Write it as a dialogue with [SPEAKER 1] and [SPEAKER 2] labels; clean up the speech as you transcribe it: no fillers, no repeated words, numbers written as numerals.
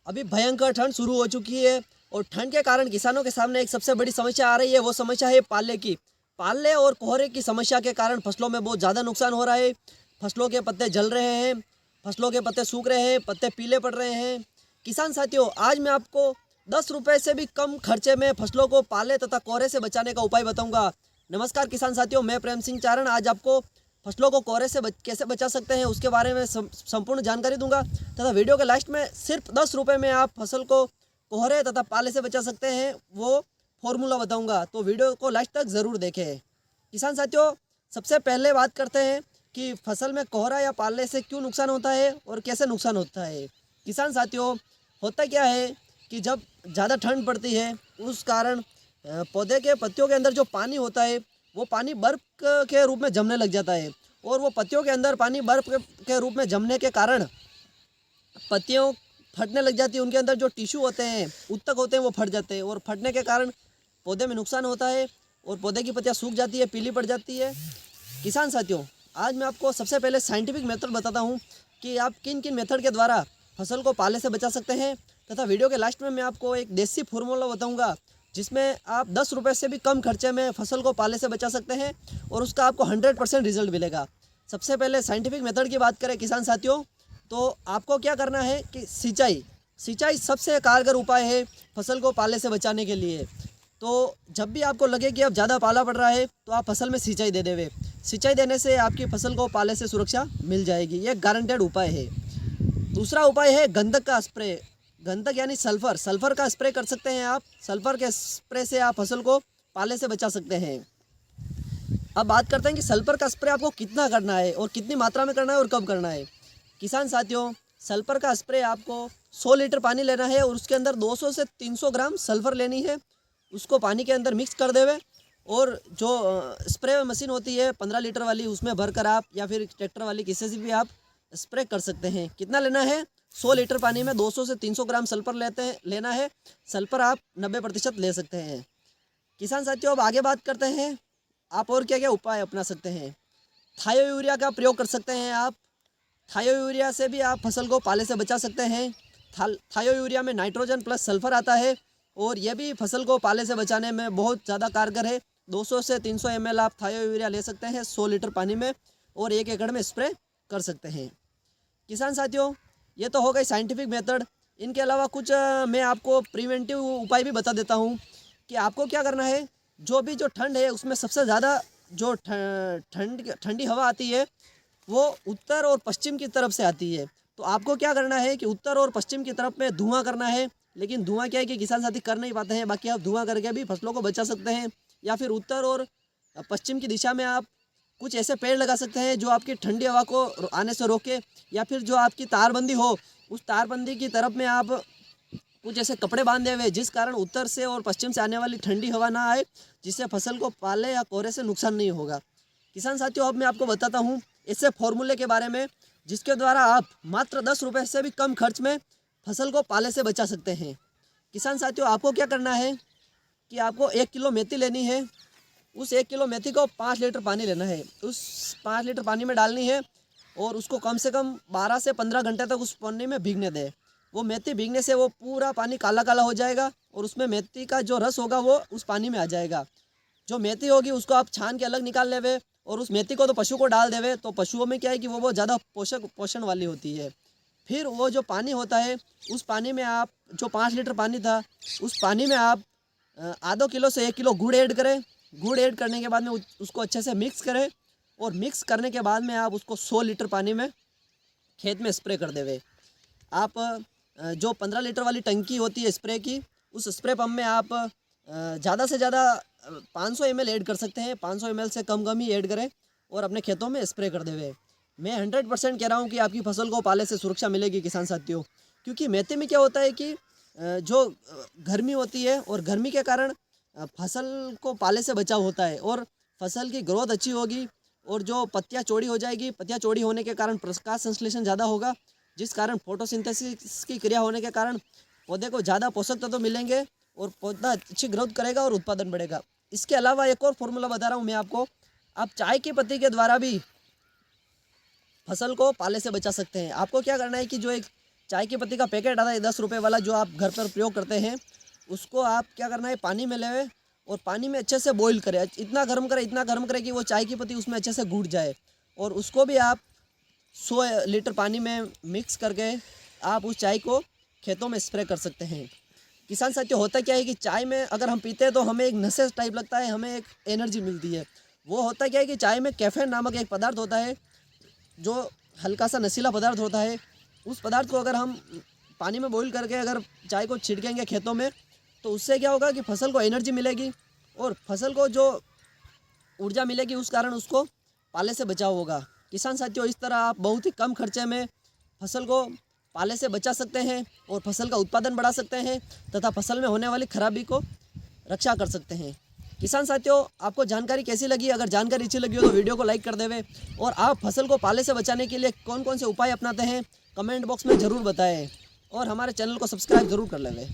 [SPEAKER 1] अभी भयंकर ठंड शुरू हो चुकी है और ठंड के कारण किसानों के सामने एक सबसे बड़ी समस्या आ रही है। वो समस्या है पाले की। पाले और कोहरे की समस्या के कारण फसलों में बहुत ज़्यादा नुकसान हो रहा है। फसलों के पत्ते जल रहे हैं, फसलों के पत्ते सूख रहे हैं, पत्ते पीले पड़ रहे हैं। किसान साथियों, आज मैं आपको 10 रुपये से भी कम खर्चे में फसलों को पाले तथा कोहरे से बचाने का उपाय बताऊंगा। नमस्कार किसान साथियों, मैं प्रेम सिंह चारण आज आपको फसलों को कोहरे से कैसे बचा सकते हैं उसके बारे में संपूर्ण जानकारी दूंगा तथा वीडियो के लास्ट में सिर्फ 10 रुपये में आप फसल को कोहरे तथा पाले से बचा सकते हैं वो फॉर्मूला बताऊंगा। तो वीडियो को लास्ट तक ज़रूर देखें। किसान साथियों, सबसे पहले बात करते हैं कि फसल में कोहरा या पाले से क्यों नुकसान होता है और कैसे नुकसान होता है। किसान साथियों, होता क्या है कि जब ज़्यादा ठंड पड़ती है उस कारण पौधे के पत्तियों के अंदर जो पानी होता है वो पानी बर्फ़ के रूप में जमने लग जाता है और वो पत्तियों के अंदर पानी बर्फ़ के रूप में जमने के कारण पत्तियों फटने लग जाती है। उनके अंदर जो टिश्यू होते हैं, उत्तक होते हैं, वो फट जाते हैं और फटने के कारण पौधे में नुकसान होता है और पौधे की पत्तियाँ सूख जाती है, पीली पड़ जाती है। किसान साथियों, आज मैं आपको सबसे पहले साइंटिफिक मेथड बताता हूँ कि आप किन किन मेथड के द्वारा फसल को पाले से बचा सकते हैं तथा वीडियो के लास्ट में मैं आपको एक देसी फार्मूला बताऊँगा जिसमें आप 10 रुपये से भी कम खर्चे में फसल को पाले से बचा सकते हैं और उसका आपको 100% रिजल्ट मिलेगा। सबसे पहले साइंटिफिक मेथड की बात करें किसान साथियों, तो आपको क्या करना है कि सिंचाई सबसे कारगर उपाय है फसल को पाले से बचाने के लिए। तो जब भी आपको लगे कि अब ज़्यादा पाला पड़ रहा है तो आप फसल में सिंचाई दे देवे। सिंचाई देने से आपकी फसल को पाले से सुरक्षा मिल जाएगी, ये गारंटेड उपाय है। दूसरा उपाय है गंधक का स्प्रे। गंधक यानी सल्फर का स्प्रे कर सकते हैं आप। सल्फर के स्प्रे से आप फसल को पाले से बचा सकते हैं। अब बात करते हैं कि सल्फर का स्प्रे आपको कितना करना है और कितनी मात्रा में करना है और कब करना है। किसान साथियों, सल्फर का स्प्रे आपको 100 लीटर पानी लेना है और उसके अंदर 200 से 300 ग्राम सल्फर लेनी है। उसको पानी के अंदर मिक्स कर देवे और जो स्प्रे मशीन होती है 15 लीटर वाली, उसमें भरकर आप या फिर ट्रैक्टर वाली किसी से भी आप स्प्रे कर सकते हैं। कितना लेना है? 100 लीटर पानी में 200 से 300 ग्राम सल्फर लेना है। सल्फर आप 90% ले सकते हैं। किसान साथियों, अब आगे बात करते हैं आप और क्या क्या उपाय अपना सकते हैं। थायो यूरिया का प्रयोग कर सकते हैं आप। थायो यूरिया से भी आप फसल को पाले से बचा सकते हैं। थायो यूरिया में नाइट्रोजन प्लस सल्फर आता है और यह भी फसल को पाले से बचाने में बहुत ज़्यादा कारगर है। 200 से 300 ml आप थायो यूरिया ले सकते हैं 100 लीटर पानी में और 1 एकड़ में स्प्रे कर सकते हैं। किसान साथियों, ये तो हो गई साइंटिफिक मेथड। इनके अलावा कुछ मैं आपको प्रिवेंटिव उपाय भी बता देता हूँ कि आपको क्या करना है। जो ठंड है उसमें सबसे ज़्यादा जो ठंडी हवा आती है वो उत्तर और पश्चिम की तरफ से आती है। तो आपको क्या करना है कि उत्तर और पश्चिम की तरफ में धुआं करना है। लेकिन धुआं क्या है कि किसान साथी कर नहीं पाते हैं, बाकी आप धुआं करके भी फसलों को बचा सकते हैं। या फिर उत्तर और पश्चिम की दिशा में आप कुछ ऐसे पेड़ लगा सकते हैं जो आपकी ठंडी हवा को आने से रोके, या फिर जो आपकी तारबंदी हो उस तारबंदी की तरफ में आप कुछ ऐसे कपड़े बांधे हुए जिस कारण उत्तर से और पश्चिम से आने वाली ठंडी हवा ना आए, जिससे फसल को पाले या कोहरे से नुकसान नहीं होगा। किसान साथियों, अब मैं आपको बताता हूँ ऐसे फॉर्मूले के बारे में जिसके द्वारा आप मात्र 10 रुपये से भी कम खर्च में फसल को पाले से बचा सकते हैं। किसान साथियों, आपको क्या करना है कि आपको 1 किलो मेथी लेनी है। उस 1 किलो मेथी को 5 लीटर पानी लेना है। उस 5 लीटर पानी में डालनी है और उसको कम से कम 12 से 15 घंटे तक उस पानी में भीगने दें। वो मेथी भीगने से वो पूरा पानी काला काला हो जाएगा और उसमें मेथी का जो रस होगा वो उस पानी में आ जाएगा। जो मेथी होगी उसको आप छान के अलग निकाल लेवे और उस मेथी को तो पशु को डाल देवे। तो पशुओं में क्या है कि वो बहुत ज़्यादा पोषण वाली होती है। फिर वो जो पानी होता है उस पानी में आप जो 5 लीटर पानी था उस पानी में आप आधा किलो से 1 किलो गुड़ ऐड करें। गुड़ ऐड करने के बाद में उसको अच्छे से मिक्स करें और मिक्स करने के बाद में आप उसको 100 लीटर पानी में खेत में स्प्रे कर देवे। आप जो 15 लीटर वाली टंकी होती है स्प्रे की, उस स्प्रे पम्प में आप ज़्यादा से ज़्यादा 500 ml ऐड कर सकते हैं। 500 ml से कम ही ऐड करें और अपने खेतों में स्प्रे कर देवे। मैं 100% कह रहा हूँ कि आपकी फसल को पाले से सुरक्षा मिलेगी किसान साथियों। क्योंकि मेथी में क्या होता है कि जो गर्मी होती है और गर्मी के कारण फसल को पाले से बचाव होता है और फसल की ग्रोथ अच्छी होगी और जो पत्तियाँ चौड़ी हो जाएगी। पत्तियाँ चौड़ी होने के कारण प्रकाश संश्लेषण ज़्यादा होगा, जिस कारण फोटोसिंथेसिस की क्रिया होने के कारण पौधे को ज़्यादा पोषक तत्व मिलेंगे और पौधा अच्छी ग्रोथ करेगा और उत्पादन बढ़ेगा। इसके अलावा एक और फॉर्मूला बता रहा हूँ मैं आपको। आप चाय की पत्ती के द्वारा भी फसल को पाले से बचा सकते हैं। आपको क्या करना है कि जो एक चाय की पत्ती का पैकेट आता है 10 रुपये वाला, जो आप घर पर प्रयोग करते हैं, उसको आप क्या करना है, पानी में लेवे और पानी में अच्छे से बॉईल करें, इतना गर्म करें कि वो चाय की पत्ती उसमें अच्छे से घुट जाए। और उसको भी आप 100 लीटर पानी में मिक्स करके आप उस चाय को खेतों में स्प्रे कर सकते हैं। किसान साथियों, होता क्या है कि चाय में अगर हम पीते हैं तो हमें एक नशे टाइप लगता है, हमें एक एनर्जी मिलती है। वो होता क्या है कि चाय में कैफीन नामक एक पदार्थ होता है, जो हल्का सा नशीला पदार्थ होता है। उस पदार्थ को अगर हम पानी में बॉईल करके अगर चाय को छिड़केंगे खेतों में, तो उससे क्या होगा कि फसल को एनर्जी मिलेगी और फसल को जो ऊर्जा मिलेगी, उस कारण उसको पाले से बचाव होगा। किसान साथियों, इस तरह आप बहुत ही कम खर्चे में फसल को पाले से बचा सकते हैं और फसल का उत्पादन बढ़ा सकते हैं तथा फसल में होने वाली खराबी को रक्षा कर सकते हैं। किसान साथियों, आपको जानकारी कैसी लगी? अगर जानकारी अच्छी लगी हो तो वीडियो को लाइक कर देवे और आप फसल को पाले से बचाने के लिए कौन कौन से उपाय अपनाते हैं कमेंट बॉक्स में ज़रूर बताएं और हमारे चैनल को सब्सक्राइब ज़रूर कर लेवे।